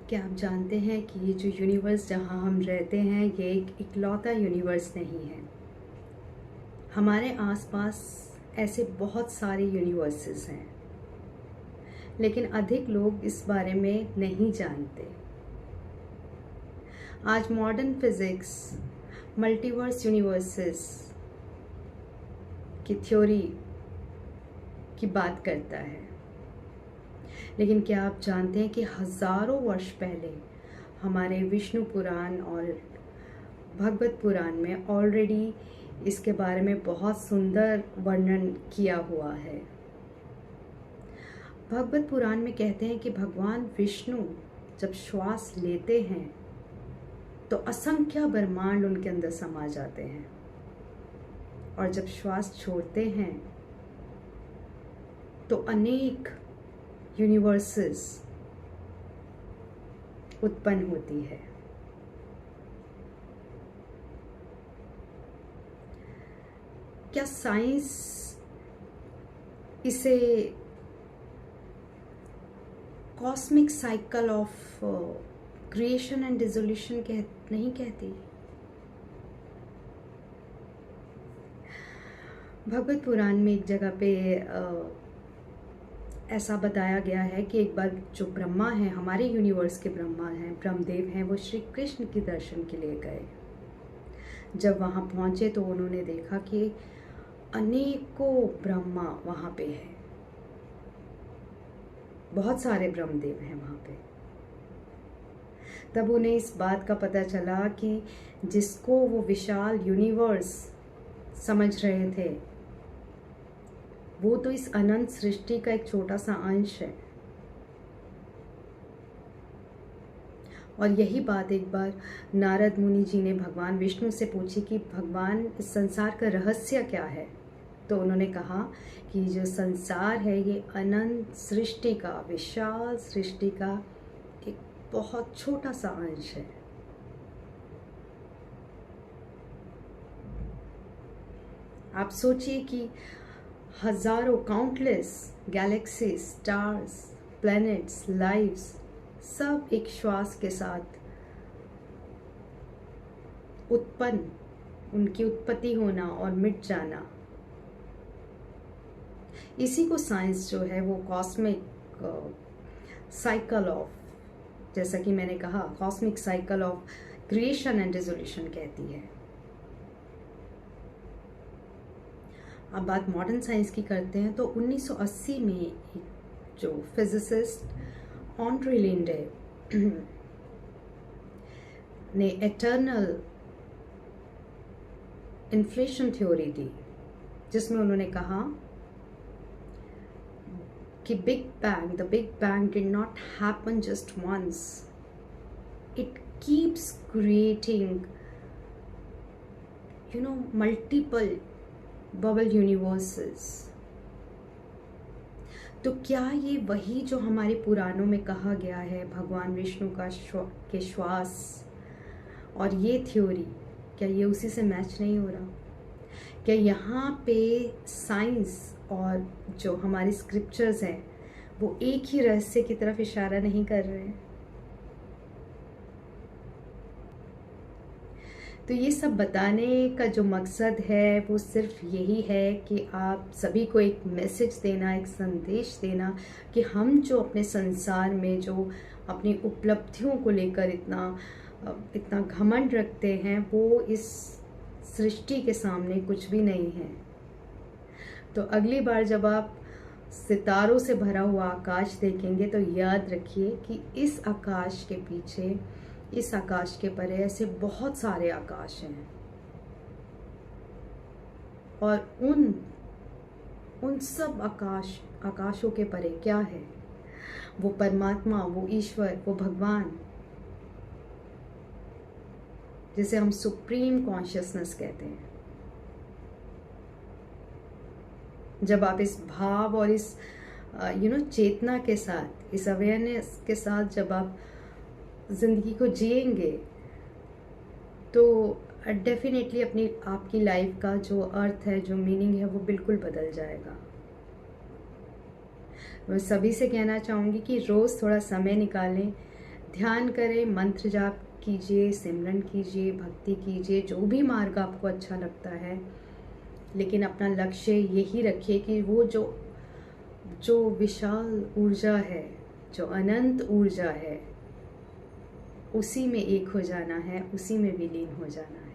क्या आप जानते हैं कि ये जो यूनिवर्स जहाँ हम रहते हैं ये एक इकलौता यूनिवर्स नहीं है। हमारे आसपास ऐसे बहुत सारे यूनिवर्सेस हैं, लेकिन अधिक लोग इस बारे में नहीं जानते। आज मॉडर्न फिजिक्स मल्टीवर्स यूनिवर्सेस की थ्योरी की बात करता है, लेकिन क्या आप जानते हैं कि हजारों वर्ष पहले हमारे विष्णु पुराण और भगवत पुराण में ऑलरेडी इसके बारे में बहुत सुंदर वर्णन किया हुआ है। भगवत पुराण में कहते हैं कि भगवान विष्णु जब श्वास लेते हैं तो असंख्य ब्रह्मांड उनके अंदर समा जाते हैं, और जब श्वास छोड़ते हैं तो अनेक यूनिवर्सेस उत्पन्न होती है। क्या साइंस इसे cosmic cycle of creation and dissolution नहीं कहती? भगवत पुराण में एक जगह पे ऐसा बताया गया है कि एक बार जो ब्रह्मा हैं, हमारे यूनिवर्स के ब्रह्मा हैं, ब्रह्मदेव हैं, वो श्री कृष्ण के दर्शन के लिए गए। जब वहाँ पहुँचे तो उन्होंने देखा कि अनेकों ब्रह्मा वहाँ पे है, बहुत सारे ब्रह्मदेव हैं वहाँ पे। तब उन्हें इस बात का पता चला कि जिसको वो विशाल यूनिवर्स समझ रहे थे वो तो इस अनंत सृष्टि का एक छोटा सा अंश है। और यही बात एक बार नारद मुनि जी ने भगवान विष्णु से पूछी कि भगवान इस संसार का रहस्य क्या है। तो उन्होंने कहा कि जो संसार है ये अनंत सृष्टि का, विशाल सृष्टि का एक बहुत छोटा सा अंश है। आप सोचिए कि हजारों countless galaxies, stars, planets, lives सब एक श्वास के साथ उत्पन्न, उनकी उत्पत्ति होना और मिट जाना, इसी को साइंस जो है वो कॉस्मिक साइकिल ऑफ, जैसा कि मैंने कहा, cosmic cycle of creation and dissolution कहती है। अब बात मॉडर्न साइंस की करते हैं तो 1980 में एक जो फिजिसिस्ट ऑन्ड्रे लिंडे ने एटर्नल इन्फ्लेशन थ्योरी दी, जिसमें उन्होंने कहा कि the big bang did not happen just once, it keeps creating multiple bubble universes. तो क्या ये वही जो हमारे पुराणों में कहा गया है, भगवान विष्णु का के श्वास और ये थ्योरी, क्या ये उसी से मैच नहीं हो रहा? क्या यहाँ पे साइंस और जो हमारी स्क्रिप्चर्स हैं वो एक ही रहस्य की तरफ इशारा नहीं कर रहे हैं? तो ये सब बताने का जो मकसद है वो सिर्फ यही है कि आप सभी को एक मैसेज देना, एक संदेश देना कि हम जो अपने संसार में जो अपनी उपलब्धियों को लेकर इतना घमंड रखते हैं वो इस सृष्टि के सामने कुछ भी नहीं है। तो अगली बार जब आप सितारों से भरा हुआ आकाश देखेंगे तो याद रखिए कि इस आकाश के पीछे, इस आकाश के परे ऐसे बहुत सारे आकाश हैं, और उन सब आकाशों के परे क्या है? वो परमात्मा, वो ईश्वर, वो भगवान, जिसे हम सुप्रीम कॉन्शियसनेस कहते हैं। जब आप इस भाव और इस चेतना के साथ, इस अवेयरनेस के साथ जब आप जिंदगी को जिएंगे तो डेफिनेटली आपकी लाइफ का जो अर्थ है, जो मीनिंग है, वो बिल्कुल बदल जाएगा। मैं सभी से कहना चाहूँगी कि रोज़ थोड़ा समय निकालें, ध्यान करें, मंत्र जाप कीजिए, सिमरन कीजिए, भक्ति कीजिए, जो भी मार्ग आपको अच्छा लगता है, लेकिन अपना लक्ष्य यही रखिए कि वो जो विशाल ऊर्जा है, जो अनंत ऊर्जा है, उसी में एक हो जाना है, उसी में विलीन हो जाना है।